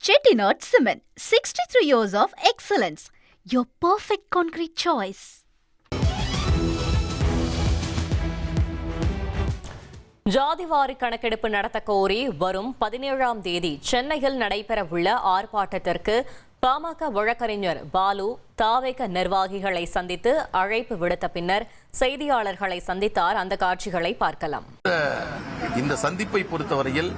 Chettinad Cement, 63 years of excellence. Your perfect concrete choice. ஜாதிவாரி கணக்கெடுப்பு நடத்த கோரி வரும் 17ஆம் தேதி சென்னையில் நடைபெறவுள்ள ஆர்ப்பாட்டத்திற்கு பாமக வழக்கறிஞர் பாலு தாவேக நிர்வாகிகளை சந்தித்து அழைப்பு விடுத்த பின்னர் செய்தியாளர்களை சந்தித்தார். அந்த காட்சிகளை பார்க்கலாம். இந்த சந்திப்பை பொறுத்தவரையில்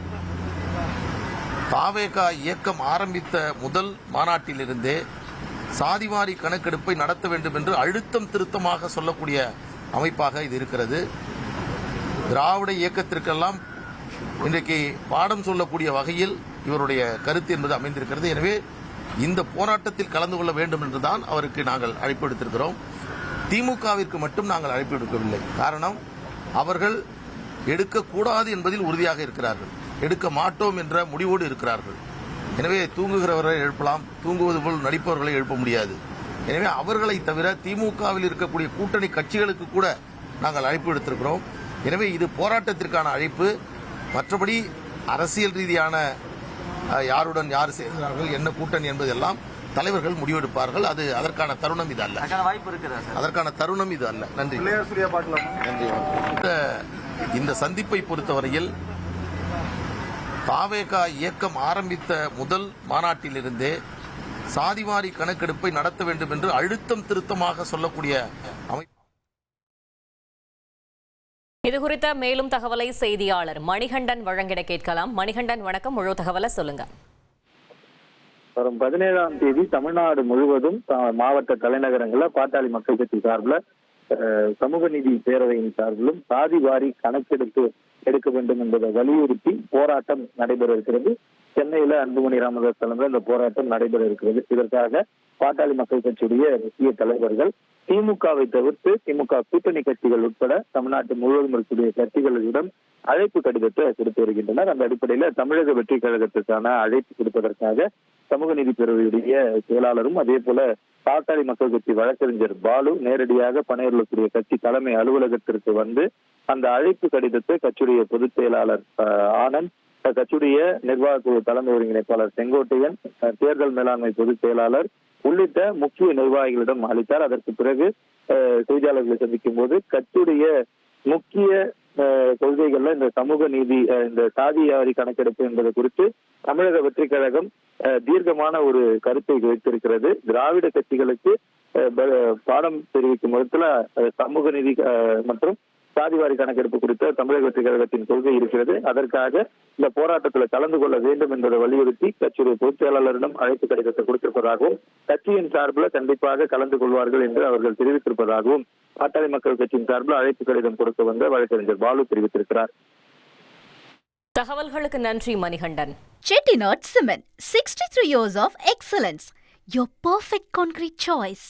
தாவேகா இயக்கம் ஆரம்பித்த முதல் மாநாட்டிலிருந்தே சாதிவாரி கணக்கெடுப்பை நடத்த வேண்டும் என்று அழுத்தம் திருத்தமாக சொல்லக்கூடிய அமைப்பாக இது இருக்கிறது. திராவிட இயக்கத்திற்கெல்லாம் இன்றைக்கு பாடம் சொல்லக்கூடிய வகையில் இவருடைய கருத்து என்பது அமைந்திருக்கிறது. எனவே இந்த போராட்டத்தில் கலந்து கொள்ள வேண்டும் என்றுதான் அவருக்கு நாங்கள் அழைப்பு எடுத்திருக்கிறோம். திமுகவிற்கு மட்டும் நாங்கள் அழைப்பு எடுக்கவில்லை. காரணம், அவர்கள் எடுக்கக்கூடாது என்பதில் உறுதியாக இருக்கிறார்கள், எடுக்க மாட்டோம் என்ற முடிவோடு இருக்கிறார்கள். எனவே தூங்குகிறவர்களை எழுப்பலாம், தூங்குவது போல் நடிப்பவர்களை எழுப்ப முடியாது. எனவே அவர்களை தவிர திமுகவில் இருக்கக்கூடிய கூட்டணி கட்சிகளுக்கு கூட நாங்கள் அழைப்பு எடுத்திருக்கிறோம். எனவே இது போராட்டத்திற்கான அழைப்பு. மற்றபடி அரசியல் ரீதியான யாருடன் யார் சேர்கிறார்கள், என்ன கூட்டணி என்பதெல்லாம் தலைவர்கள் முடிவெடுப்பார்கள். அது அதற்கான தருணம் இது அல்ல. அதற்கான தருணம் இது அல்ல. நன்றி. நன்றி. இந்த சந்திப்பை பொறுத்தவரையில் தாவேகா இயக்கம் ஆரம்பித்த முதல் மாநாட்டிலிருந்தே சாதிவாரி கணக்கெடுப்பை நடத்த வேண்டும் என்று அழுத்தம் திருத்தமாக சொல்லக்கூடிய அமைப்பு. இதுகுறித்த மேலும் தகவலை செய்தியாளர் மணிகண்டன் வழங்கிட கேட்கலாம். மணிகண்டன், வணக்கம். முழு தகவலை சொல்லுங்க. வரும் 17ஆம் தேதி தமிழ்நாடு முழுவதும் மாவட்ட தலைநகரங்களில் பாட்டாளி மக்கள் கட்சி சார்பில் சமூக நீதி பேரவையின் சார்பிலும் சாதிவாரி கணக்கெடுப்பு எடுக்க வேண்டும் என்பதை வலியுறுத்தி போராட்டம் நடைபெற இருக்கிறது. சென்னையில அன்புமணி ராமதாஸ் தலைமையில் இந்த போராட்டம் நடைபெற இருக்கிறது. இதற்காக பாட்டாளி மக்கள் கட்சியுடைய முக்கிய தலைவர்கள் திமுகவை தவிர்த்து திமுக கூட்டணி கட்சிகள் உட்பட தமிழ்நாட்டு முழுவதும் இருக்கக்கூடிய கட்சிகளிடம் அழைப்பு கடிதத்தை கொடுத்து வருகின்றனர். அந்த அடிப்படையில தமிழக வெற்றி கழகத்திற்கான அழைப்பு கொடுப்பதற்காக சமூக நீதி பேரவையுடைய செயலாளரும் அதே போல பாட்டாளி மக்கள் கட்சி வழக்கறிஞர் பாலு நேரடியாக பணியில் இருக்கக்கூடிய கட்சி தலைமை அலுவலகத்திற்கு வந்து அந்த அழைப்பு கடிதத்தை கட்சியுடைய பொதுச் செயலாளர் ஆனந்த், கட்சியுடைய நிர்வாக குழு தலைமை ஒருங்கிணைப்பாளர் செங்கோட்டையன், தேர்தல் மேலாண்மை பொதுச் செயலாளர் உள்ளிட்ட முக்கிய நிர்வாகிகளிடம் அளித்தார். அதற்கு பிறகு செய்தியாளர்களை சந்திக்கும் போது கட்சியுடைய முக்கிய கொள்கைகள்ல இந்த சமூக நீதி, இந்த சாதிவாரி கணக்கெடுப்பு என்பது குறித்து தமிழக வெற்றி கழகம் தீர்க்கமான ஒரு கருத்தை வைத்திருக்கிறது. திராவிட கட்சிகளுக்கு பாடம் தெரிவிக்கும் விதத்துல சமூக நீதி மற்றும் சாதிவாரி கணக்கெடுப்பு குறித்த தமிழக வெற்றி கழகத்தின் கொள்கை இருக்கிறது. அதற்காக இந்த போராட்டத்தில் கலந்து கொள்ள வேண்டும் என்பதை வலியுறுத்தி கட்சியுடைய பொதுச் செயலாளரிடம் அழைப்பு கடிதத்தை கொடுத்திருப்பதாகவும் கட்சியின் சார்பில் கண்டிப்பாக கலந்து கொள்வார்கள் என்று அவர்கள் தெரிவித்திருப்பதாகவும் பாட்டாளி மக்கள் கட்சியின் சார்பில் அழைப்பு கடிதம் கொடுக்க வந்த வழக்கறிஞர் பாலு தெரிவித்திருக்கிறார். தகவல்களுக்கு நன்றி Manikandan. Chettinad Cement, 63 years of excellence. Your perfect concrete choice.